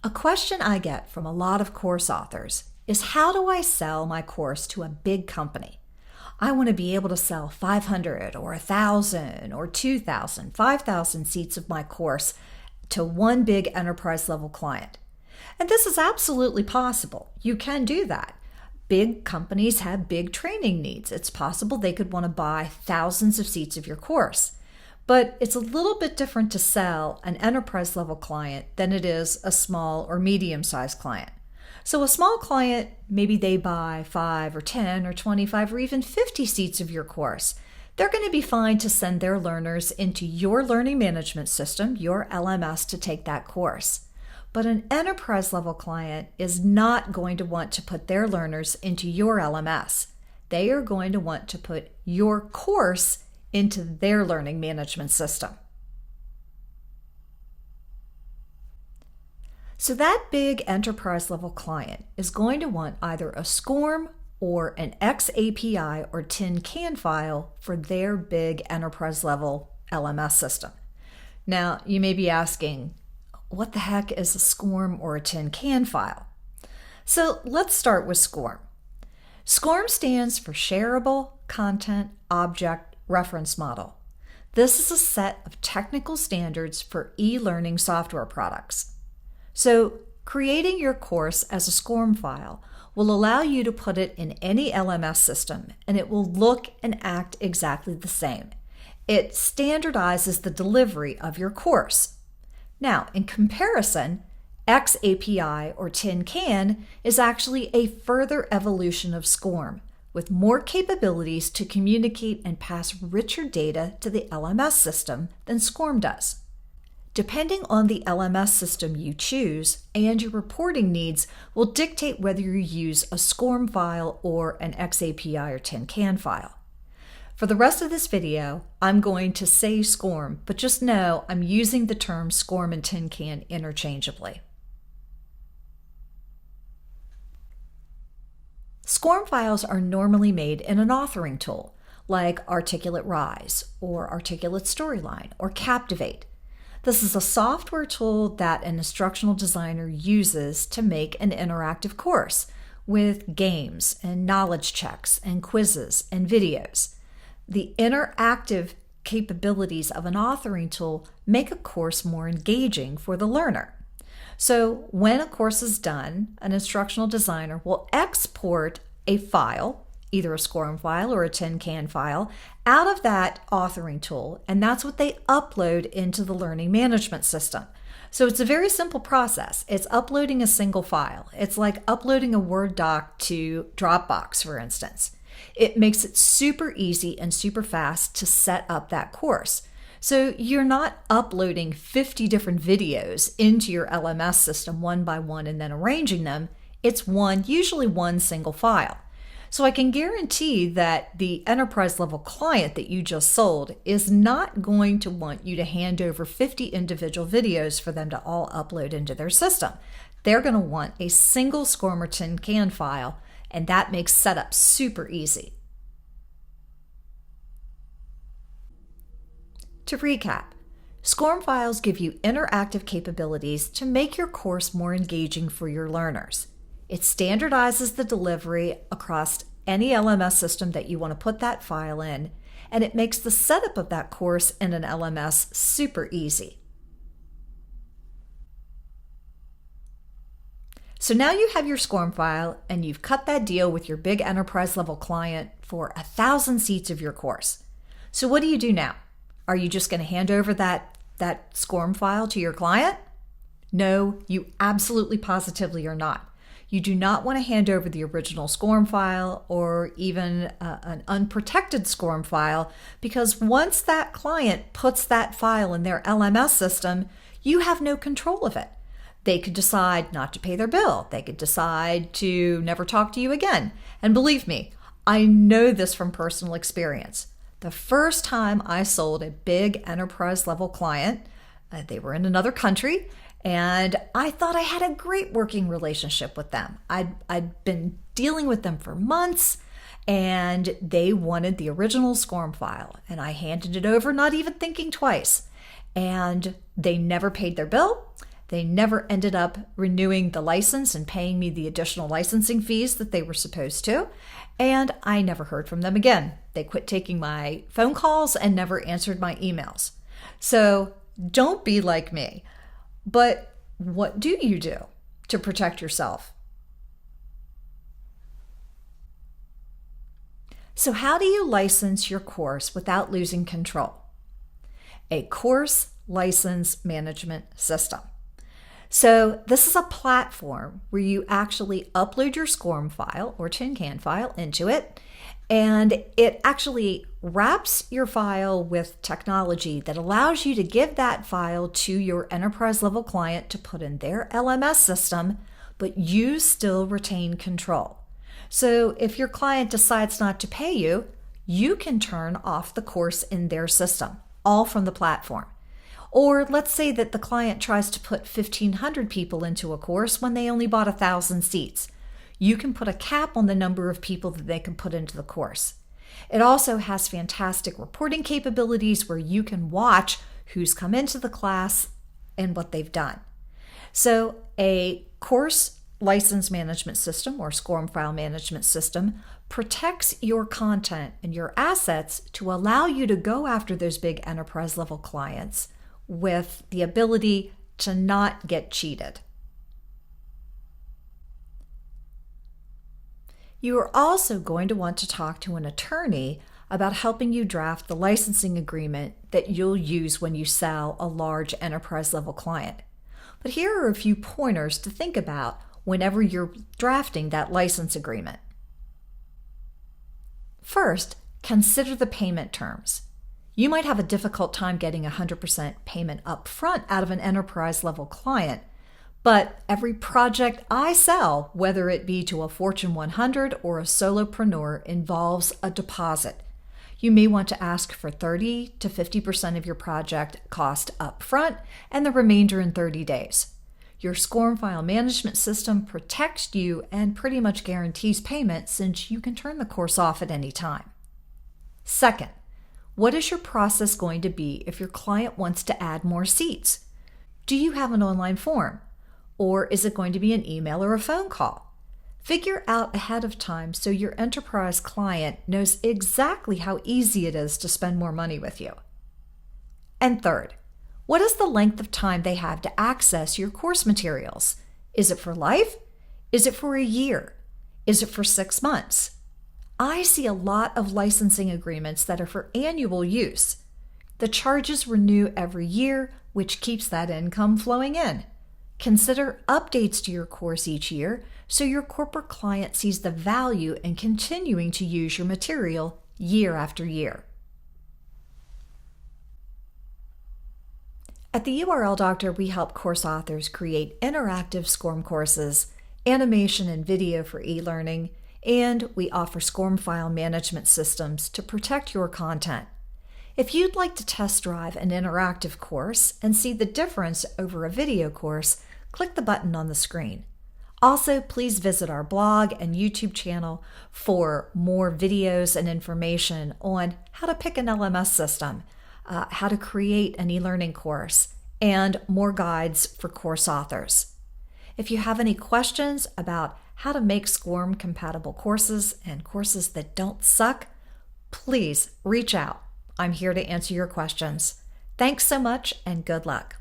A question I get from a lot of course authors is, how do I sell my course to a big company? I want to be able to sell 500 or 1,000 or 2,000, 5,000 seats of my course to one big enterprise level client. And this is absolutely possible. You can do that. Big companies have big training needs. It's possible they could want to buy thousands of seats of your course. But it's a little bit different to sell an enterprise level client than it is a small or medium-sized client. So a small client, maybe they buy 5 or 10 or 25 or even 50 seats of your course. They're going to be fine to send their learners into your learning management system, your LMS, to take that course. But an enterprise level client is not going to want to put their learners into your LMS. They are going to want to put your course into their learning management system. So that big enterprise level client is going to want either a SCORM or an xAPI or Tin Can file for their big enterprise level LMS system. Now, you may be asking, what the heck is a SCORM or a Tin Can file? So let's start with SCORM. SCORM stands for Shareable Content Object Reference Model. This is a set of technical standards for e-learning software products. So creating your course as a SCORM file will allow you to put it in any LMS system, and it will look and act exactly the same. It standardizes the delivery of your course. Now, in comparison, xAPI or Tin Can is actually a further evolution of SCORM, with more capabilities to communicate and pass richer data to the LMS system than SCORM does. Depending on the LMS system you choose and your reporting needs will dictate whether you use a SCORM file or an xAPI or Tin Can file. For the rest of this video, I'm going to say SCORM, but just know I'm using the terms SCORM and Tin Can interchangeably. SCORM files are normally made in an authoring tool, like Articulate Rise, or Articulate Storyline, or Captivate. This is a software tool that an instructional designer uses to make an interactive course with games and knowledge checks and quizzes and videos. The interactive capabilities of an authoring tool make a course more engaging for the learner. So when a course is done, an instructional designer will export a file, either a SCORM file or a Tin Can file, out of that authoring tool, and that's what they upload into the learning management system. So it's a very simple process. It's uploading a single file. It's like uploading a Word doc to Dropbox, for instance. It makes it super easy and super fast to set up that course. So you're not uploading 50 different videos into your LMS system one by one and then arranging them. It's usually one single file. So I can guarantee that the enterprise level client that you just sold is not going to want you to hand over 50 individual videos for them to all upload into their system. They're going to want a single SCORM or Tin Can file, and that makes setup super easy. To recap, SCORM files give you interactive capabilities to make your course more engaging for your learners. It standardizes the delivery across any LMS system that you want to put that file in, and it makes the setup of that course in an LMS super easy. So now you have your SCORM file and you've cut that deal with your big enterprise level client for 1,000 seats of your course. So what do you do now? Are you just going to hand over that SCORM file to your client? No, you absolutely positively are not. You do not want to hand over the original SCORM file or even an unprotected SCORM file, because once that client puts that file in their LMS system, you have no control of it. They could decide not to pay their bill. They could decide to never talk to you again. And believe me, I know this from personal experience. The first time I sold a big enterprise level client, they were in another country, and I thought I had a great working relationship with them. I'd been dealing with them for months, and they wanted the original SCORM file, and I handed it over, not even thinking twice. And they never paid their bill. They never ended up renewing the license and paying me the additional licensing fees that they were supposed to. And I never heard from them again. They quit taking my phone calls and never answered my emails. So don't be like me. But what do you do to protect yourself? So how do you license your course without losing control? A course license management system. So this is a platform where you actually upload your SCORM file or Tin Can file into it, and it actually wraps your file with technology that allows you to give that file to your enterprise level client to put in their LMS system, but you still retain control. So if your client decides not to pay you, you can turn off the course in their system, all from the platform. Or let's say that the client tries to put 1,500 people into a course when they only bought 1,000 seats. You can put a cap on the number of people that they can put into the course. It also has fantastic reporting capabilities where you can watch who's come into the class and what they've done. So a course license management system or SCORM file management system protects your content and your assets to allow you to go after those big enterprise level clients with the ability to not get cheated. You are also going to want to talk to an attorney about helping you draft the licensing agreement that you'll use when you sell a large enterprise level client. But here are a few pointers to think about whenever you're drafting that license agreement. First, consider the payment terms. You might have a difficult time getting 100% payment up front out of an enterprise level client, but every project I sell, whether it be to a Fortune 100 or a solopreneur, involves a deposit. You may want to ask for 30 to 50% of your project cost up front and the remainder in 30 days. Your SCORM file management system protects you and pretty much guarantees payment since you can turn the course off at any time. Second, what is your process going to be if your client wants to add more seats? Do you have an online form? Or is it going to be an email or a phone call? Figure out ahead of time so your enterprise client knows exactly how easy it is to spend more money with you. And third, what is the length of time they have to access your course materials? Is it for life? Is it for a year? Is it for 6 months? I see a lot of licensing agreements that are for annual use. The charges renew every year, which keeps that income flowing in. Consider updates to your course each year so your corporate client sees the value in continuing to use your material year after year. At the URL Doctor, we help course authors create interactive SCORM courses, animation and video for e-learning, and we offer SCORM file management systems to protect your content. If you'd like to test drive an interactive course and see the difference over a video course, click the button on the screen. Also, please visit our blog and YouTube channel for more videos and information on how to pick an LMS system, how to create an e-learning course, and more guides for course authors. If you have any questions about how to make SCORM compatible courses and courses that don't suck, please reach out. I'm here to answer your questions. Thanks so much and good luck.